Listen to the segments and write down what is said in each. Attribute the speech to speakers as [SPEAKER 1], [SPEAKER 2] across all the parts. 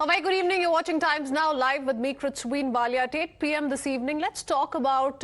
[SPEAKER 1] A very good evening. You're watching Times Now live with me, Kristween Walia. At 8 p.m. this evening, let's talk about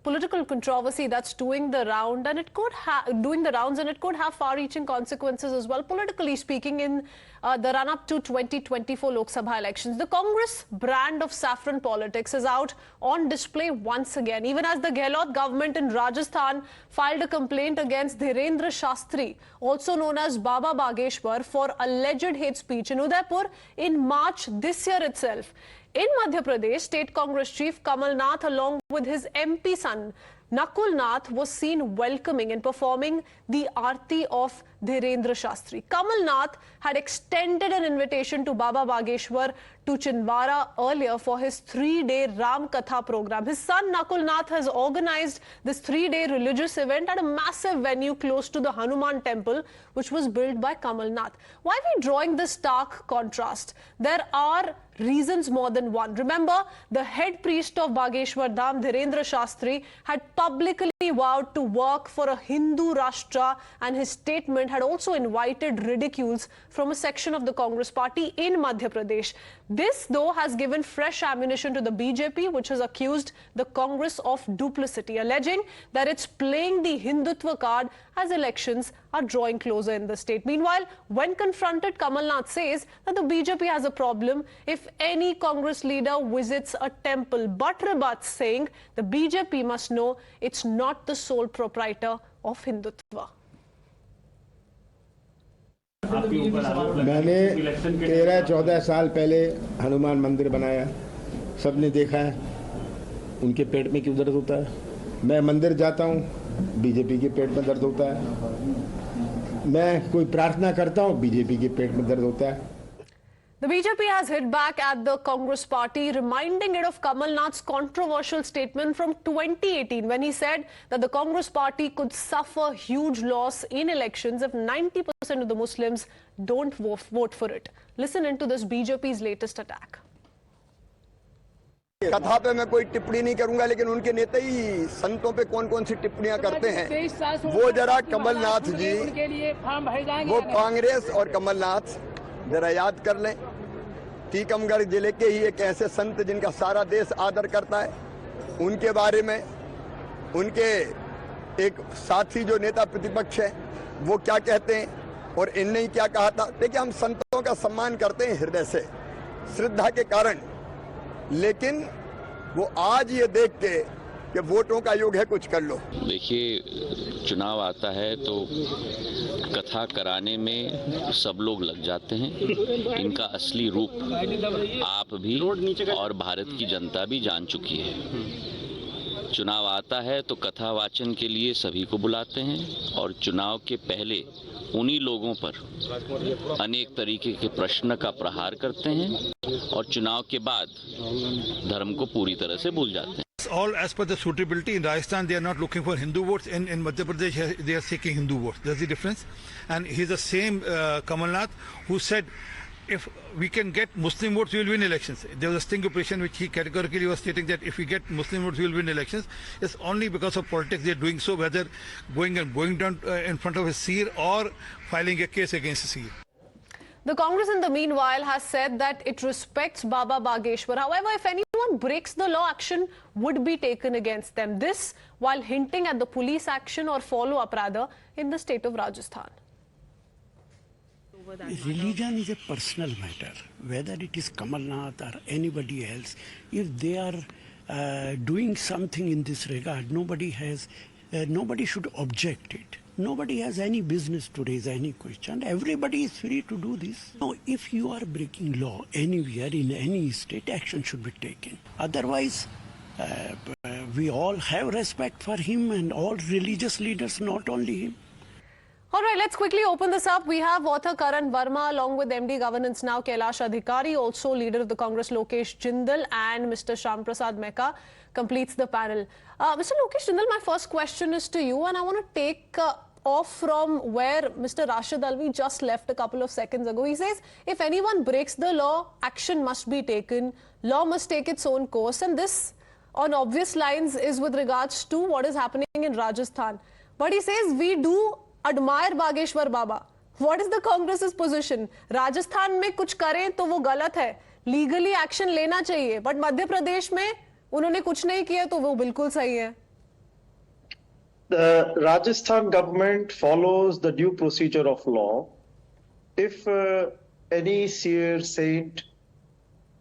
[SPEAKER 1] political controversy that's doing the round, and it could have far-reaching consequences as well, politically speaking, in the run-up to 2024 Lok Sabha elections. The Congress brand of saffron politics is out on display once again, even as the Gehlot government in Rajasthan filed a complaint against Dhirendra Shashtri, also known as Baba Bageshwar, for alleged hate speech in Udaipur in March this year itself. In Madhya Pradesh, State Congress Chief Kamalnath, along with his MP son Nakul was seen welcoming and performing the aarti of Dhirendra Shashtri. Kamalnath had extended an invitation to Baba Bageshwar to Chindwara earlier for his 3-day Ram Katha program. His son Nakul has organized this 3-day religious event at a massive venue close to the Hanuman temple, which was built by Kamalnath. Why are we drawing this stark contrast? There are reasons more than one. Remember, the head priest of Bageshwar Dham, Dhirendra Shashtri, had publicly vowed to work for a Hindu Rashtra, and his statement had also invited ridicules from a section of the Congress party in Madhya Pradesh. This, though, has given fresh ammunition to the BJP, which has accused the Congress of duplicity, alleging that it's playing the Hindutva card as elections are drawing closer in the state. Meanwhile, when confronted, Kamalnath says that the BJP has a problem if any Congress leader visits a temple, but rebuts, saying the BJP must know it's not the sole proprietor of Hindutva.
[SPEAKER 2] मैंने 13-14 साल पहले हनुमान मंदिर बनाया, सबने देखा है। उनके पेट में क्यों दर्द होता है? मैं मंदिर जाता हूँ, बीजेपी के पेट में दर्द होता है। मैं कोई प्रार्थना करता हूँ, बीजेपी के पेट में दर्द होता है।
[SPEAKER 1] The BJP has hit back at the Congress party, reminding it of Kamalnath's controversial statement from 2018 when he said that the Congress party could suffer huge loss in elections if 90% of the Muslims don't vote for it. Listen into this BJP's latest attack.
[SPEAKER 3] कथा पे मैं कोई टिप्पणी नहीं करूंगा, लेकिन उनके नेता ही संतों पे कौन-कौन सी टिप्पणियां करते हैं वो जरा कमलनाथ जी, वो कांग्रेस और कमलनाथ जरा याद कर लें। टीकमगढ़ जिले के ही एक ऐसे संत जिनका सारा देश आदर करता है, उनके बारे में उनके एक साथी जो नेता प्रतिपक्ष है वो क्या कहते हैं और इनने ही क्या कहा था। देखिए, हम संतों का सम्मान करते हैं हृदय से, श्रद्धा के कारण, लेकिन वो आज ये देख के कि वोटों का योग है, कुछ कर लो।
[SPEAKER 4] देखिए, चुनाव आता है तो कथा कराने में सब लोग लग जाते हैं। इनका असली रूप आप भी और भारत की जनता भी जान चुकी है। चुनाव आता है तो कथा वाचन के लिए सभी को बुलाते हैं और चुनाव के पहले उन्हीं लोगों पर अनेक तरीके के प्रश्न का प्रहार करते हैं और चुनाव के बाद धर्म को पूरी तरह से भूल जाते हैं।
[SPEAKER 5] All as per the suitability. In Rajasthan, they are not looking for Hindu votes. In Madhya Pradesh, they are seeking Hindu votes. That's the difference. And he's the same Kamalnath who said, if we can get Muslim votes, we will win elections. There was a sting operation which he categorically was stating that if we get Muslim votes, we will win elections. It's only because of politics they are doing so, whether going down in front of a seer or filing a case against a seer.
[SPEAKER 1] The Congress, in the meanwhile, has said that it respects Baba Bageshwar. However, if anyone breaks the law, action would be taken against them. This while hinting at the police action or follow-up rather in the state of Rajasthan.
[SPEAKER 6] Religion is a personal matter. Whether it is Kamalnath or anybody else, if they are doing something in this regard, nobody should object it. Nobody has any business to raise any question. Everybody is free to do this. Now, if you are breaking law anywhere in any state, action should be taken. Otherwise, we all have respect for him and all religious leaders, not only him.
[SPEAKER 1] All right, let's quickly open this up. We have author Karan Verma along with MD Governance Now Kailash Adhikari, also leader of the Congress Lokesh Jindal, and Mr. Shyam Prasad Meka completes the panel. Mr. Lokesh Jindal, my first question is to you, and I want to take off from where Mr. Rashid Alvi just left a couple of seconds ago. He says, if anyone breaks the law, action must be taken. Law must take its own course. And this, on obvious lines, is with regards to what is happening in Rajasthan. But he says, we do admire Bageshwar Baba. What is the Congress's position? Rajasthan में कुछ करें तो वो गलत है, legally action लेना चाहिए, but Madhya Pradesh में उन्होंने कुछ नहीं किया तो वो बिल्कुल सही है.
[SPEAKER 7] The Rajasthan government follows the due procedure of law. If any seer saint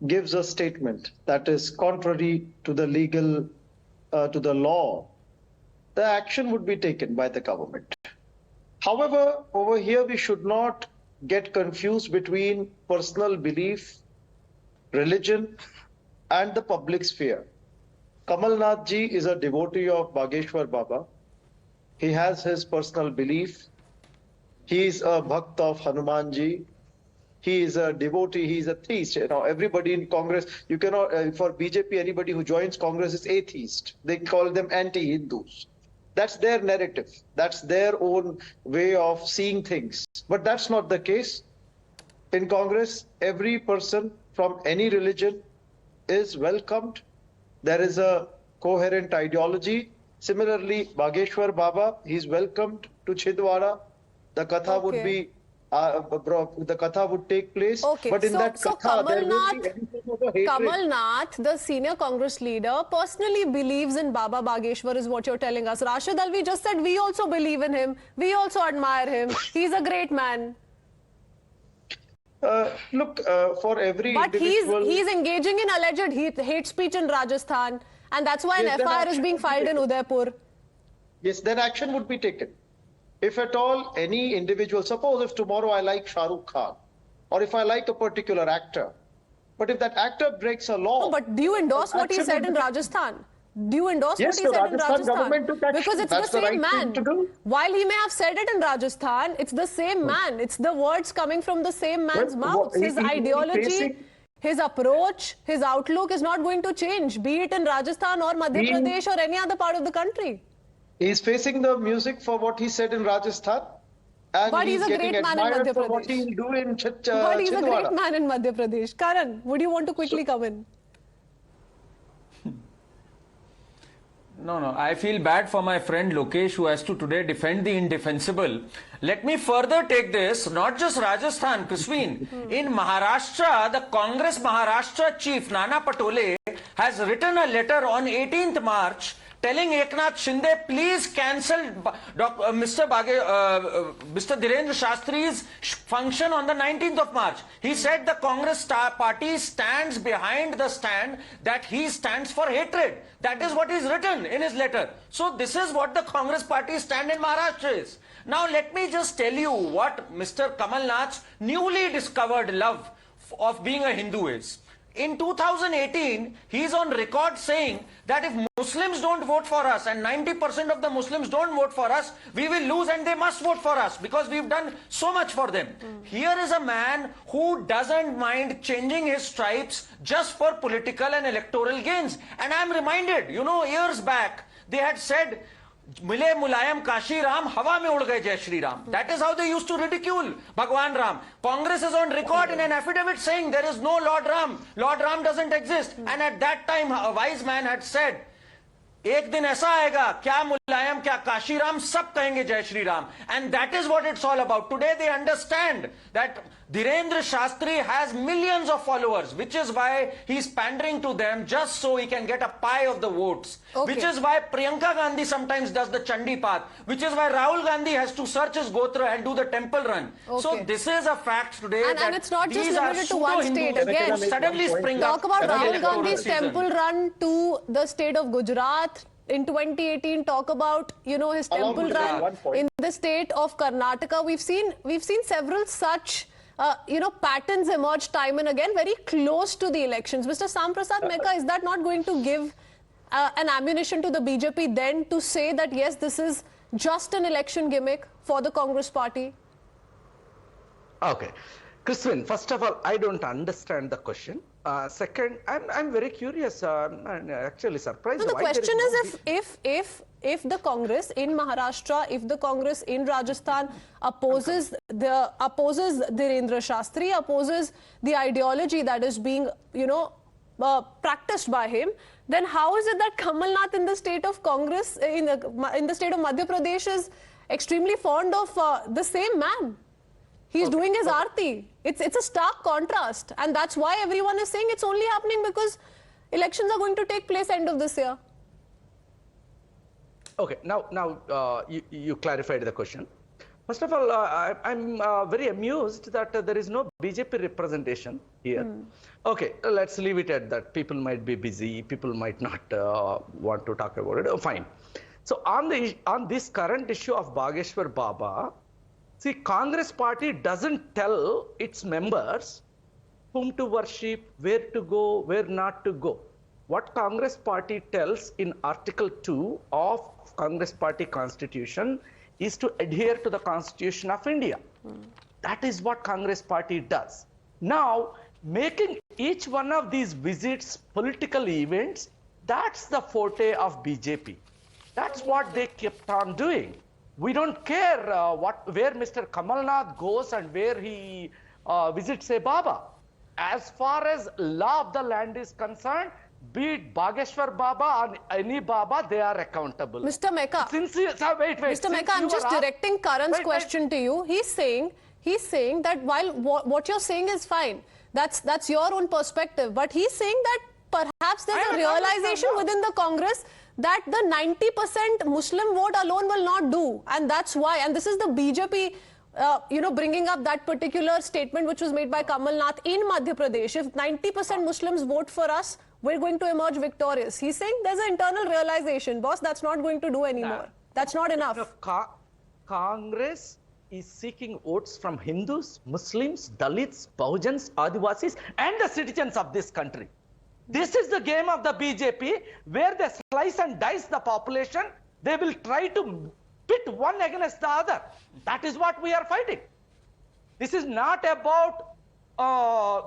[SPEAKER 7] gives a statement that is contrary to the legal, to the law, the action would be taken by the government. However, over here we should not get confused between personal belief, religion, and the public sphere. Kamalnath ji is a devotee of Bageshwar Baba. He has his personal belief. He is a bhakt of Hanuman ji. He is a devotee. He is a theist. You know, everybody in Congress, you cannot, for BJP, anybody who joins Congress is atheist. They call them anti-Hindus. That's their narrative. That's their own way of seeing things. But that's not the case. In Congress, every person from any religion is welcomed. There is a coherent ideology. Similarly, Bageshwar Baba, he's welcomed to Chhindwara. The katha would be, the katha would take place.
[SPEAKER 1] Okay,
[SPEAKER 7] but in that katha, there will be any sort of hatred.
[SPEAKER 1] Kamalnath, the senior Congress leader, personally believes in Baba Bageshwar, is what you're telling us. Rashid Alvi just said, we also believe in him. We also admire him. He's a great man.
[SPEAKER 7] Look, for every
[SPEAKER 1] but
[SPEAKER 7] individual...
[SPEAKER 1] he's engaging in alleged hate speech in Rajasthan. And that's why an FIR is being filed in Udaipur.
[SPEAKER 7] Yes, then action would be taken. If at all any individual, suppose if tomorrow I like Shah Rukh Khan, or if I like a particular actor, but if that actor breaks a law...
[SPEAKER 1] No, but do you endorse what he said in Rajasthan? Do you endorse what he said in Rajasthan? Because it's the same man. While he may have said it in Rajasthan, it's the same man. It's the words coming from the same man's mouth. His ideology, his approach, his outlook is not going to change, be it in Rajasthan or Madhya Pradesh or any other part of the country.
[SPEAKER 7] He's facing the music for what he said in Rajasthan. And
[SPEAKER 1] but he's a great man in Madhya Pradesh.
[SPEAKER 7] What he'll do in
[SPEAKER 1] but he's a great man in Madhya Pradesh. Karan, would you want to quickly come in?
[SPEAKER 8] No, I feel bad for my friend Lokesh, who has to today defend the indefensible. Let me further take this, not just Rajasthan, Kristween. In Maharashtra, the Congress Maharashtra chief, Nana Patole, has written a letter on 18th March telling Eknath Shinde, please cancel Mr. Dhirendra Shastri's function on the 19th of March. He said the Congress party stands behind the stand that he stands for hatred. That is what is written in his letter. So this is what the Congress party stand in Maharashtra is. Now let me just tell you what Mr. Kamalnath's newly discovered love of being a Hindu is. In 2018, he is on record saying that if Muslims don't vote for us and 90% of the Muslims don't vote for us, we will lose and they must vote for us because we've done so much for them. Here is a man who doesn't mind changing his stripes just for political and electoral gains. And I'm reminded, you know, years back, they had said, Mile Mulayam Kashi Ram, Hawa mein ud gaye Jai Shri Ram. That is how they used to ridicule Bhagwan Ram. Congress is on record in an affidavit saying there is no Lord Ram. Lord Ram doesn't exist. And at that time, a wise man had said, एक दिन ऐसा आएगा क्या मुलायम क्या काशीराम सब कहेंगे जय Shri Ram. And that is what it's all about. Today they understand that Dhirendra Shashtri has millions of followers, which is why he's pandering to them just so he can get a pie of the votes. Okay. Which is why Priyanka Gandhi sometimes does the Chandi path. Which is why Rahul Gandhi has to search his Gotra and do the temple run. Okay. So this is a fact today.
[SPEAKER 1] And it's not just limited to one state. Again,
[SPEAKER 8] suddenly spring
[SPEAKER 1] talk
[SPEAKER 8] up.
[SPEAKER 1] about Rahul Gandhi's temple run to the state of Gujarat. In 2018, talk about, you know, his temple run in the state of Karnataka. We've seen several such patterns emerge time and again, very close to the elections. Mr. Sam Prasad Meka, is that not going to give an ammunition to the BJP then to say that, yes, this is just an election gimmick for the Congress party?
[SPEAKER 9] Okay. Kristween, first of all, I don't understand the question. Second, I'm very curious and actually surprised.
[SPEAKER 1] So the question is if the Congress in Maharashtra, if the Congress in Rajasthan opposes Dhirendra Shashtri, opposes the ideology that is being, practiced by him, then how is it that Kamalnath in the state of Congress, in the state of Madhya Pradesh is extremely fond of the same man? He's doing his aarti. It's a stark contrast, and that's why everyone is saying it's only happening because elections are going to take place end of this year.
[SPEAKER 9] Okay, now you clarified the question. First of all, I'm very amused that there is no BJP representation here. Okay, let's leave it at that. People might be busy. People might not want to talk about it. Oh, fine. So on this current issue of Bageshwar Baba, see, Congress party doesn't tell its members whom to worship, where to go, where not to go. What Congress party tells in Article 2 of Congress party constitution is to adhere to the Constitution of India. That is what Congress party does. Now, making each one of these visits political events, that's the forte of BJP. That's what they kept on doing. We don't care where Mr. Kamalnath goes and where he visits a Baba. As far as law of the land is concerned, be it Bageshwar Baba or any Baba, they are accountable.
[SPEAKER 1] Mr. Mecca,
[SPEAKER 9] wait.
[SPEAKER 1] Mr. Mecca, I'm just directing Karan's question to you. He's saying that while what you're saying is fine, that's your own perspective, but he's saying that perhaps there's a realization within the Congress that the 90% Muslim vote alone will not do, and that's why. And this is the BJP, bringing up that particular statement which was made by Kamalnath in Madhya Pradesh. If 90% Muslims vote for us, we're going to emerge victorious. He's saying there's an internal realization, boss, that's not going to do anymore. That's not enough.
[SPEAKER 9] Congress is seeking votes from Hindus, Muslims, Dalits, Bahujans, Adivasis, and the citizens of this country. This is the game of the BJP, where they slice and dice the population. They will try to pit one against the other. That is what we are fighting. This is not about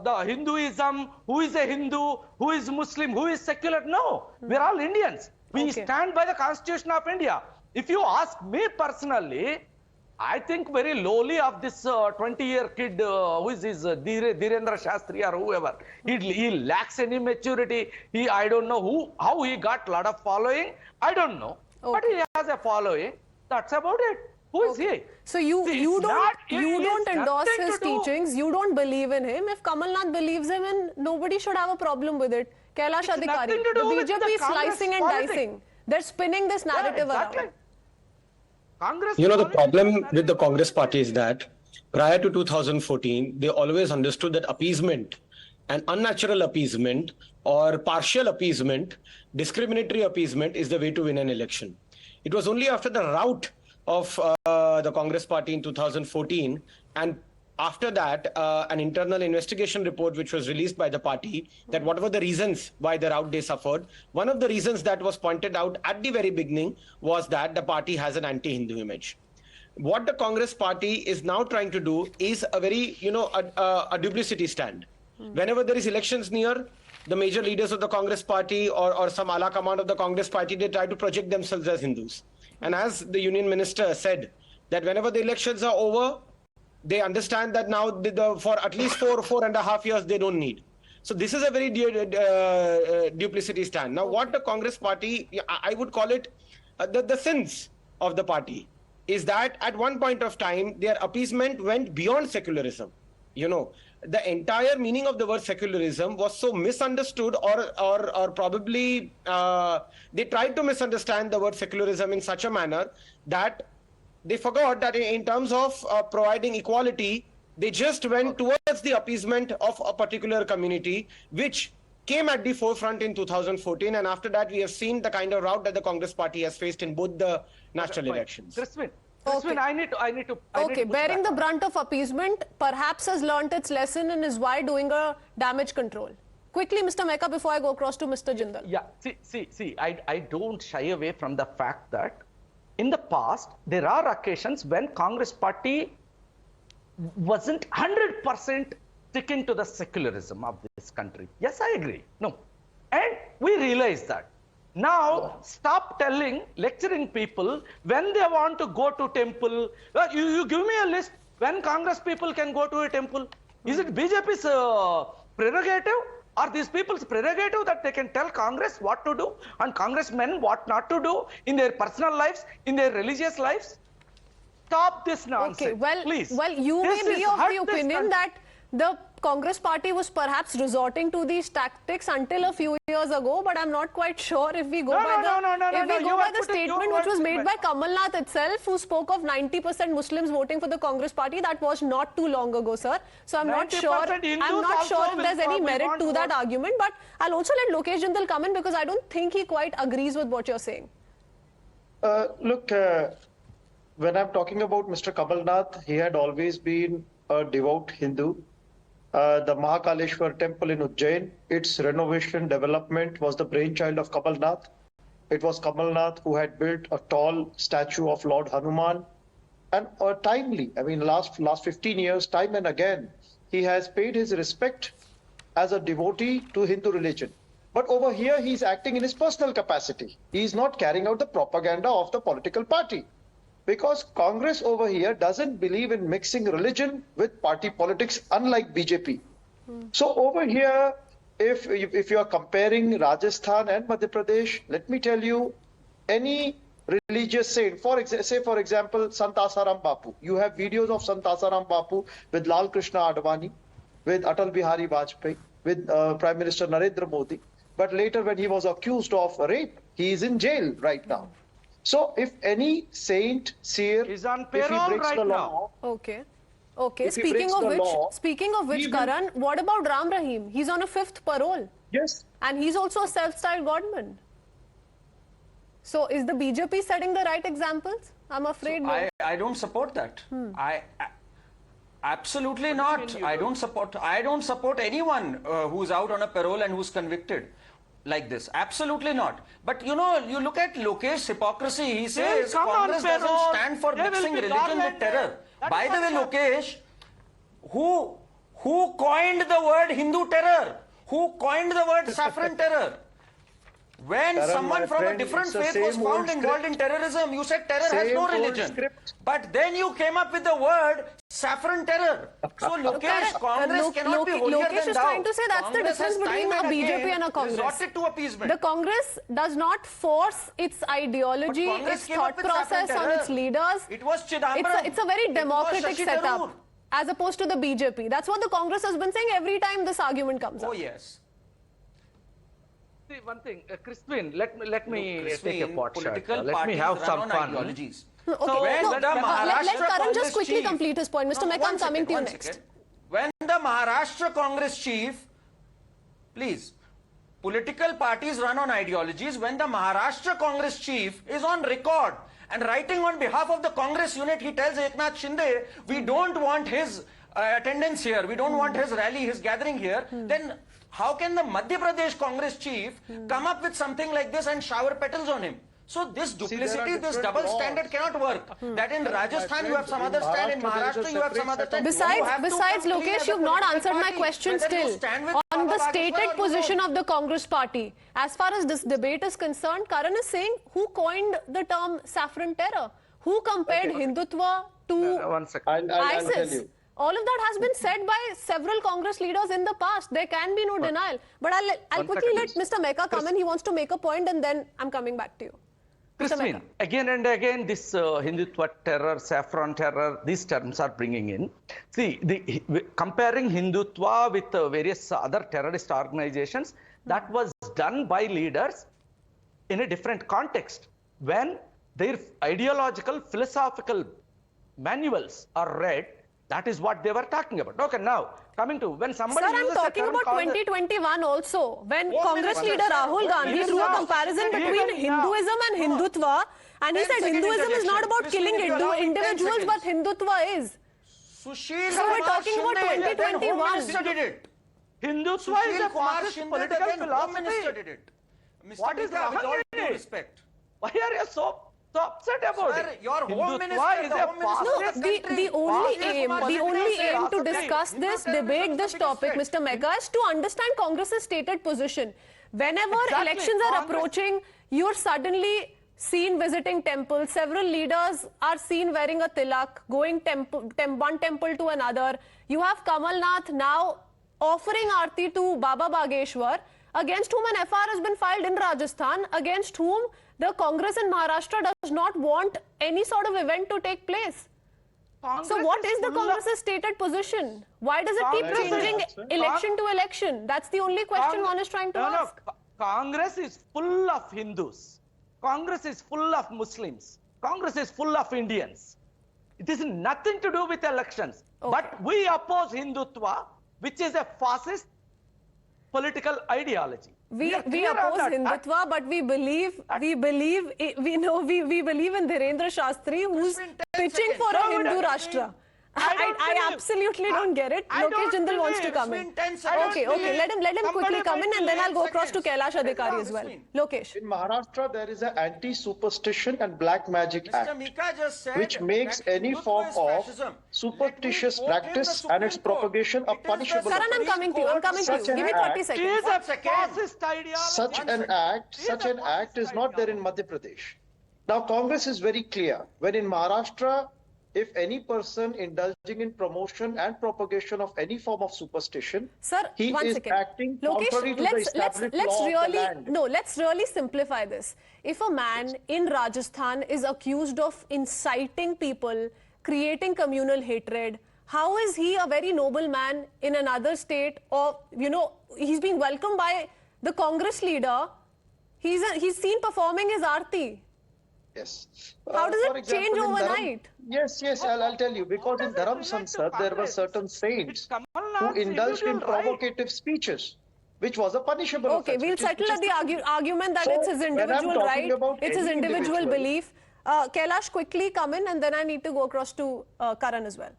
[SPEAKER 9] the Hinduism, who is a Hindu, who is Muslim, who is secular. No, we're all Indians. We stand by the Constitution of India. If you ask me personally, I think very lowly of this 20-year kid who is Dhirendra Shashtri or whoever. He lacks any maturity. I don't know how he got a lot of following. I don't know. But he has a following. That's about it. Who is he?
[SPEAKER 1] So you don't endorse his teachings. You don't believe in him. If Kamalnath believes him in, nobody should have a problem with it. Kailash Adhikari, the BJP is slicing and dicing. They're spinning this narrative around.
[SPEAKER 10] The problem with the Congress party is that prior to 2014, they always understood that appeasement and unnatural appeasement or partial appeasement, discriminatory appeasement is the way to win an election. It was only after the rout of the Congress party in 2014 and after that an internal investigation report which was released by the party that what were the reasons why the rout they suffered. One of the reasons that was pointed out at the very beginning was that the party has an anti-Hindu image. What the Congress party is now trying to do is a very, a duplicity stand. Whenever there is elections near, the major leaders of the Congress party or some ala command of the Congress party, they try to project themselves as Hindus. And as the union minister said, that whenever the elections are over, they understand that now for at least 4.5 years, they don't need. So this is a very duplicity stand. Now, what the Congress party, I would call it the sins of the party, is that at one point of time, their appeasement went beyond secularism. The entire meaning of the word secularism was so misunderstood or probably they tried to misunderstand the word secularism in such a manner that they forgot that in terms of providing equality, they just went towards the appeasement of a particular community, which came at the forefront in 2014. And after that, we have seen the kind of rout that the Congress party has faced in both the national elections.
[SPEAKER 9] Kristween, I need to.
[SPEAKER 1] Bearing the brunt of appeasement, perhaps has learnt its lesson and is why doing a damage control. Quickly, Mr. Mecca, before I go across to Mr. Jindal.
[SPEAKER 9] Yeah, see, I don't shy away from the fact that in the past, there are occasions when Congress party wasn't 100% sticking to the secularism of this country. Yes, I agree. No. And we realize that. Now, stop lecturing people when they want to go to temple. You give me a list when Congress people can go to a temple. Is it BJP's prerogative? Are these people's prerogative that they can tell Congress what to do and congressmen what not to do in their personal lives, in their religious lives? Stop this nonsense.
[SPEAKER 1] Okay,
[SPEAKER 9] please.
[SPEAKER 1] well, you
[SPEAKER 9] This
[SPEAKER 1] may be
[SPEAKER 9] is
[SPEAKER 1] of
[SPEAKER 9] hurt
[SPEAKER 1] the
[SPEAKER 9] this
[SPEAKER 1] opinion
[SPEAKER 9] country.
[SPEAKER 1] that the Congress party was perhaps resorting to these tactics until a few years ago, but I'm not quite sure if we go by the statement which was made by Kamalnath itself, who spoke of 90% Muslims voting for the Congress party. That was not too long ago, sir. So I'm not sure. I'm not sure if there's any merit to that argument. But I'll also let Lokesh Jindal come in because I don't think he quite agrees with what you're saying.
[SPEAKER 7] Look, when I'm talking about Mr. Kamalnath, he had always been a devout Hindu. The Mahakaleshwar temple in Ujjain, its renovation development was the brainchild of Kamalnath. It was Kamalnath who had built a tall statue of Lord Hanuman. And timely, I mean, last 15 years, time and again, he has paid his respect as a devotee to Hindu religion. But over here, he's acting in his personal capacity. He's not carrying out the propaganda of the political party. Because Congress over here doesn't believe in mixing religion with party politics, unlike BJP. So over here, if you are comparing Rajasthan and Madhya Pradesh, let me tell you, any religious saint, for example, Sant Asaram Bapu. You have videos of Sant Asaram Bapu with Lal Krishna Advani, with Atal Bihari Vajpayee, with Prime Minister Narendra Modi. But later when he was accused of rape, he is in jail right now. So if any saint, seer,
[SPEAKER 9] is on
[SPEAKER 7] if he
[SPEAKER 9] payroll
[SPEAKER 7] breaks
[SPEAKER 9] right
[SPEAKER 7] the
[SPEAKER 9] now.
[SPEAKER 7] law,
[SPEAKER 1] Okay.
[SPEAKER 7] If he breaks the law,
[SPEAKER 1] Speaking of which,
[SPEAKER 7] he will-
[SPEAKER 1] Karan, what about Ram Rahim? He's on a 5th parole.
[SPEAKER 7] yes,
[SPEAKER 1] And he's also a self-styled godman. So is the BJP setting the right examples? I'm afraid no.
[SPEAKER 8] I don't support that. I absolutely not. I don't support anyone who's out on a parole and who's convicted like this. Absolutely not. But you know, you look at Lokesh's hypocrisy. He says
[SPEAKER 9] come on
[SPEAKER 8] Congress doesn't
[SPEAKER 9] parole.
[SPEAKER 8] stand for
[SPEAKER 9] They will
[SPEAKER 8] mixing
[SPEAKER 9] be
[SPEAKER 8] religion with
[SPEAKER 9] garlanded.
[SPEAKER 8] terror.
[SPEAKER 9] That
[SPEAKER 8] By
[SPEAKER 9] is
[SPEAKER 8] the way,
[SPEAKER 9] what
[SPEAKER 8] Lokesh, who coined the word Hindu terror? Who coined the word saffron terror? When
[SPEAKER 7] Karan,
[SPEAKER 8] someone
[SPEAKER 7] my
[SPEAKER 8] from a
[SPEAKER 7] friend,
[SPEAKER 8] different
[SPEAKER 7] it's the
[SPEAKER 8] faith was
[SPEAKER 7] same
[SPEAKER 8] found
[SPEAKER 7] old
[SPEAKER 8] involved in terrorism, you said terror has
[SPEAKER 7] Same
[SPEAKER 8] no
[SPEAKER 7] old
[SPEAKER 8] religion.
[SPEAKER 7] script.
[SPEAKER 8] But then you came up with the word saffron terror. So Lokesh, Congress cannot be holier
[SPEAKER 1] Lokesh
[SPEAKER 8] than
[SPEAKER 1] is
[SPEAKER 8] thou.
[SPEAKER 1] trying to say that's the
[SPEAKER 8] Congress
[SPEAKER 1] difference
[SPEAKER 8] has
[SPEAKER 1] between
[SPEAKER 8] time
[SPEAKER 1] a BJP
[SPEAKER 8] again
[SPEAKER 1] and a Congress.
[SPEAKER 8] resorted to appeasement.
[SPEAKER 1] The Congress does not force its ideology,
[SPEAKER 8] But Congress
[SPEAKER 1] its
[SPEAKER 8] came
[SPEAKER 1] thought
[SPEAKER 8] up with saffron
[SPEAKER 1] process on
[SPEAKER 8] terror.
[SPEAKER 1] its leaders.
[SPEAKER 8] It was Chidambaram.
[SPEAKER 1] It's a very
[SPEAKER 8] It was
[SPEAKER 1] democratic
[SPEAKER 8] Shashi
[SPEAKER 1] setup
[SPEAKER 8] Tharoor.
[SPEAKER 1] as opposed to the BJP. That's what the Congress has been saying every time this argument comes up.
[SPEAKER 8] Oh yes.
[SPEAKER 9] See, one thing, Kristween, let me take a
[SPEAKER 8] Kristween,
[SPEAKER 9] pot shot.
[SPEAKER 8] political
[SPEAKER 9] Let me
[SPEAKER 8] parties
[SPEAKER 9] have
[SPEAKER 8] run
[SPEAKER 9] some
[SPEAKER 8] on
[SPEAKER 9] fun.
[SPEAKER 8] ideologies.
[SPEAKER 1] Okay,
[SPEAKER 8] So when
[SPEAKER 1] no,
[SPEAKER 8] the
[SPEAKER 1] let
[SPEAKER 8] Maharashtra
[SPEAKER 1] Karan
[SPEAKER 8] Congress
[SPEAKER 1] just quickly
[SPEAKER 8] chief-
[SPEAKER 1] complete his point. Mr. Mehta, I'm
[SPEAKER 8] one
[SPEAKER 1] coming to you
[SPEAKER 8] one
[SPEAKER 1] next.
[SPEAKER 8] second. When the Maharashtra Congress chief, please, political parties run on ideologies. When the Maharashtra Congress chief is on record and writing on behalf of the Congress unit, he tells Eknath Shinde, we don't want his attendance here, we don't want his rally, his gathering here, then how can the Madhya Pradesh Congress chief come up with something like this and shower petals on him? So this
[SPEAKER 7] there are
[SPEAKER 8] duplicity, this
[SPEAKER 7] different
[SPEAKER 8] double
[SPEAKER 7] laws.
[SPEAKER 8] standard cannot work. That in Rajasthan you have some other stand, in
[SPEAKER 7] Maharashtra, there
[SPEAKER 8] Maharashtra
[SPEAKER 7] is a
[SPEAKER 8] you have some other
[SPEAKER 7] separate
[SPEAKER 8] stand. You have to
[SPEAKER 1] Besides,
[SPEAKER 8] come clean
[SPEAKER 1] Lokesh,
[SPEAKER 8] as a
[SPEAKER 1] you've not
[SPEAKER 8] political
[SPEAKER 1] answered my
[SPEAKER 8] party,
[SPEAKER 1] question
[SPEAKER 8] whether you
[SPEAKER 1] still
[SPEAKER 8] stand with
[SPEAKER 1] on
[SPEAKER 8] Baba
[SPEAKER 1] the
[SPEAKER 8] Bageshwar
[SPEAKER 1] stated
[SPEAKER 8] or you
[SPEAKER 1] position
[SPEAKER 8] don't.
[SPEAKER 1] of the Congress party. As far as this debate is concerned, Karan is saying who coined the term saffron terror? Who compared Hindutva to
[SPEAKER 9] One second.
[SPEAKER 7] I'll tell
[SPEAKER 1] ISIS?
[SPEAKER 7] you.
[SPEAKER 1] All of that has been said by several Congress leaders in the past. There can be no denial. But I'll quickly let Mr. Mehta come in. He wants to make a point and then I'm coming back to you. Mr.
[SPEAKER 9] Kristween,
[SPEAKER 1] Mehta.
[SPEAKER 9] again and again, this Hindutva terror, saffron terror, these terms are bringing in. See, comparing Hindutva with various other terrorist organizations, that was done by leaders in a different context. When their ideological, philosophical manuals are read, that is what they were talking about. Okay, now, coming to when somebody
[SPEAKER 1] Sir, I'm
[SPEAKER 9] uses a
[SPEAKER 1] talking
[SPEAKER 9] term
[SPEAKER 1] about
[SPEAKER 9] called
[SPEAKER 1] 2021 also, when
[SPEAKER 8] One
[SPEAKER 1] Congress
[SPEAKER 8] minute,
[SPEAKER 1] leader
[SPEAKER 8] sir.
[SPEAKER 1] Rahul
[SPEAKER 8] One
[SPEAKER 1] Gandhi
[SPEAKER 8] minute,
[SPEAKER 1] drew a
[SPEAKER 8] sir.
[SPEAKER 1] comparison
[SPEAKER 9] Even
[SPEAKER 1] between
[SPEAKER 9] now.
[SPEAKER 1] Hinduism and Hindutva, and he
[SPEAKER 8] 10
[SPEAKER 1] said
[SPEAKER 8] second
[SPEAKER 1] Hinduism is not
[SPEAKER 8] interjection.
[SPEAKER 1] about killing
[SPEAKER 8] Kristween, if you allow me 10
[SPEAKER 1] individuals, but
[SPEAKER 8] seconds.
[SPEAKER 1] Hindutva is.
[SPEAKER 8] Sushil
[SPEAKER 1] So we're
[SPEAKER 8] Kumar
[SPEAKER 1] talking about
[SPEAKER 8] Shinde, then Home
[SPEAKER 1] 2021.
[SPEAKER 8] Minister did it.
[SPEAKER 9] Hindutva is
[SPEAKER 8] Sushil
[SPEAKER 9] a
[SPEAKER 8] Kumar
[SPEAKER 9] fascist
[SPEAKER 8] Shinde,
[SPEAKER 9] political
[SPEAKER 8] then Home Minister
[SPEAKER 9] philosophy.
[SPEAKER 8] did it. Mr.
[SPEAKER 9] What is
[SPEAKER 8] Mehta, with
[SPEAKER 9] wrong
[SPEAKER 8] all
[SPEAKER 9] in
[SPEAKER 8] due
[SPEAKER 9] it?
[SPEAKER 8] respect.
[SPEAKER 9] Why are you so upset about
[SPEAKER 8] Sir,
[SPEAKER 9] it?
[SPEAKER 8] your Home
[SPEAKER 9] Hindutva
[SPEAKER 8] Minister,
[SPEAKER 9] is
[SPEAKER 8] the
[SPEAKER 9] a
[SPEAKER 8] Home Minister
[SPEAKER 1] No,
[SPEAKER 8] of
[SPEAKER 9] fascist
[SPEAKER 8] this
[SPEAKER 1] the
[SPEAKER 8] country.
[SPEAKER 1] only aim to
[SPEAKER 9] philosophy.
[SPEAKER 1] discuss this, debate this topic, Mr. Mehta, is to understand Congress's stated position. Whenever
[SPEAKER 9] Exactly.
[SPEAKER 1] elections are
[SPEAKER 9] Congress-
[SPEAKER 1] approaching, you're suddenly seen visiting temples. Several leaders are seen wearing a tilak, going one temple to another. You have Kamalnath now offering aarti to Baba Bageshwar, against whom an FIR has been filed in Rajasthan, against whom the Congress in Maharashtra does not want any sort of event to take place. So what is the Congress's stated position? Why does it keep changing election to election? That's the only question one is trying to ask.
[SPEAKER 9] Congress is full of Hindus. Congress is full of Muslims. Congress is full of Indians. It is nothing to do with elections. But we oppose Hindutva, which is a fascist political ideology.
[SPEAKER 1] We oppose Hindutva, but we believe in Dhirendra Shashtri, who's pitching for a Hindu Rashtra. I absolutely don't get it. Lokesh Jindal wants to come in. Okay. Let him quickly come in, and then I'll go across to Kailash Adhikari as well. Lokesh.
[SPEAKER 7] In Maharashtra, there is an Anti-Superstition and Black Magic Act, which makes any form of superstitious practice and its propagation a punishable
[SPEAKER 1] Karan, I'm coming to you. Give me 30 seconds.
[SPEAKER 7] Such an act is not there in Madhya Pradesh. Now, Congress is very clear. When in Maharashtra, if any person indulging in promotion and propagation of any form of superstition, he is acting contrary to the established law of the land.
[SPEAKER 1] No, let's really simplify this. If a man in Rajasthan is accused of inciting people, creating communal hatred, how is he a very noble man in another state? Or, he's being welcomed by the Congress leader. He's seen performing his aarti.
[SPEAKER 7] Yes.
[SPEAKER 1] How does it change overnight?
[SPEAKER 7] Yes, I'll tell you. Because in Dharam Sansad, there were certain saints who indulged in provocative speeches, which was a punishable offense.
[SPEAKER 1] Okay, we'll settle at the argument that it's his individual right, it's his individual belief. Kailash, quickly come in, and then I need to go across to Karan as well.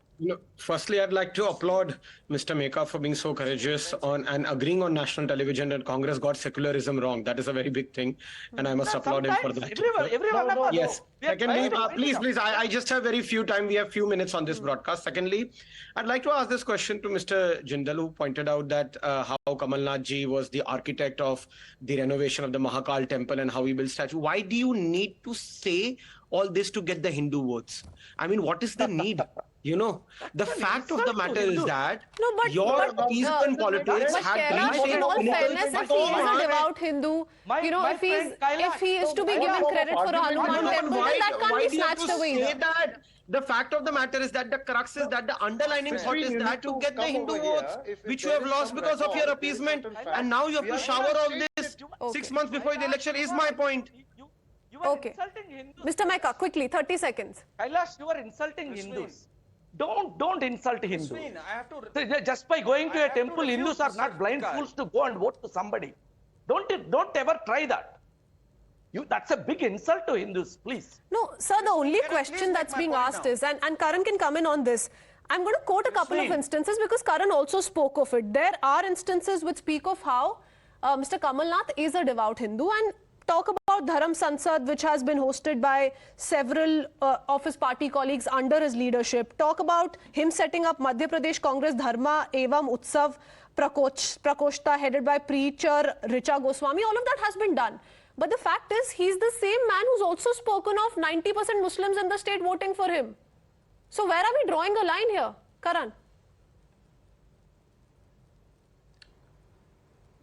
[SPEAKER 10] Firstly, I'd like to applaud Mr. Meka for being so courageous and agreeing on national television that Congress got secularism wrong. That is a very big thing, and I must applaud him for that.
[SPEAKER 9] Everyone
[SPEAKER 10] yes. Secondly, please, I just have very few time. We have few minutes on this broadcast. Secondly, I'd like to ask this question to Mr. Jindal, who pointed out that how Kamalnath ji was the architect of the renovation of the Mahakal temple and how he built statue. Why do you need to say all this to get the Hindu votes? I mean, what is the need? The fact of the matter is that your appeasement politics had
[SPEAKER 1] Kailash, in all fairness, if he is a devout Hindu, if he is to be given credit for a Hanuman temple, then that can't be snatched away.
[SPEAKER 10] The fact of the matter is that the crux is that the underlining thought is that to get the Hindu votes, which you have lost because of your appeasement, and now you have to shower all this 6 months before the election is my point.
[SPEAKER 1] Okay. Mr. Meka, quickly, 30 seconds.
[SPEAKER 9] Kailash, you are insulting Hindus. Don't insult Hindus. Just by going to a temple, Hindus are not blind fools to go and vote to somebody. Don't ever try that. That's a big insult to Hindus, please.
[SPEAKER 1] No, sir, the only question that's being asked is, and Karan can come in on this, I'm going to quote a couple of instances because Karan also spoke of it. There are instances which speak of how Mr. Kamalnath is a devout Hindu, and talk about Dharam Sansad, which has been hosted by several of his party colleagues under his leadership. Talk about him setting up Madhya Pradesh Congress Dharma Evam Utsav Prakoshta, headed by preacher Richa Goswami. All of that has been done. But the fact is, he's the same man who's also spoken of 90% Muslims in the state voting for him. So where are we drawing a line here? Karan?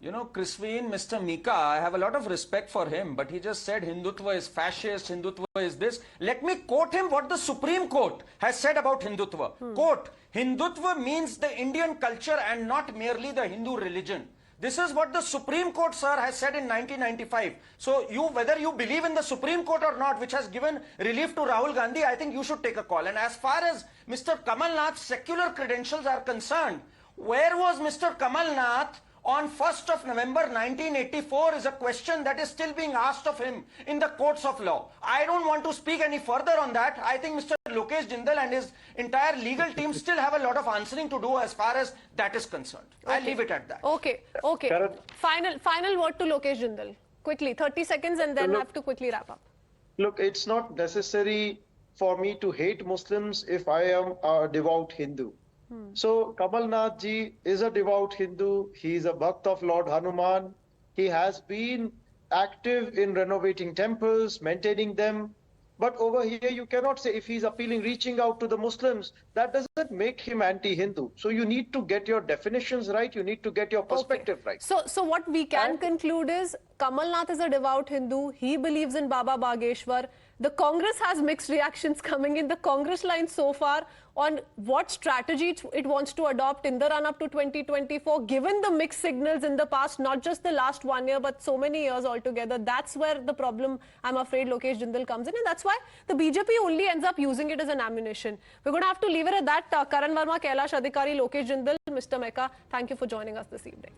[SPEAKER 8] Kristween, Mr. Meka, I have a lot of respect for him, but he just said Hindutva is fascist, Hindutva is this. Let me quote him what the Supreme Court has said about Hindutva. Quote, Hindutva means the Indian culture and not merely the Hindu religion. This is what the Supreme Court, sir, has said in 1995. So whether you believe in the Supreme Court or not, which has given relief to Rahul Gandhi, I think you should take a call. And as far as Mr. Kamalnath's secular credentials are concerned, where was Mr. Kamalnath on 1st of November 1984 is a question that is still being asked of him in the courts of law. I don't want to speak any further on that. I think Mr. Lokesh Jindal and his entire legal team still have a lot of answering to do as far as that is concerned. Okay. I'll leave it at that.
[SPEAKER 1] Okay. Final word to Lokesh Jindal. Quickly, 30 seconds, and then have to quickly wrap up.
[SPEAKER 7] Look, it's not necessary for me to hate Muslims if I am a devout Hindu. So Kamalnath ji is a devout Hindu. He is a Bhakt of Lord Hanuman. He has been active in renovating temples, maintaining them. But over here, you cannot say if he's appealing, reaching out to the Muslims, that doesn't make him anti-Hindu. So you need to get your definitions right. You need to get your perspective right.
[SPEAKER 1] So what we can conclude is Kamalnath is a devout Hindu. He believes in Baba Bageshwar. The Congress has mixed reactions coming in. The Congress line so far on what strategy it wants to adopt in the run-up to 2024, given the mixed signals in the past, not just the last 1 year, but so many years altogether. That's where the problem, I'm afraid, Lokesh Jindal comes in. And that's why the BJP only ends up using it as an ammunition. We're going to have to leave it at that. Karan Verma, Kailash Adhikari, Lokesh Jindal, Mr. Mecca, thank you for joining us this evening.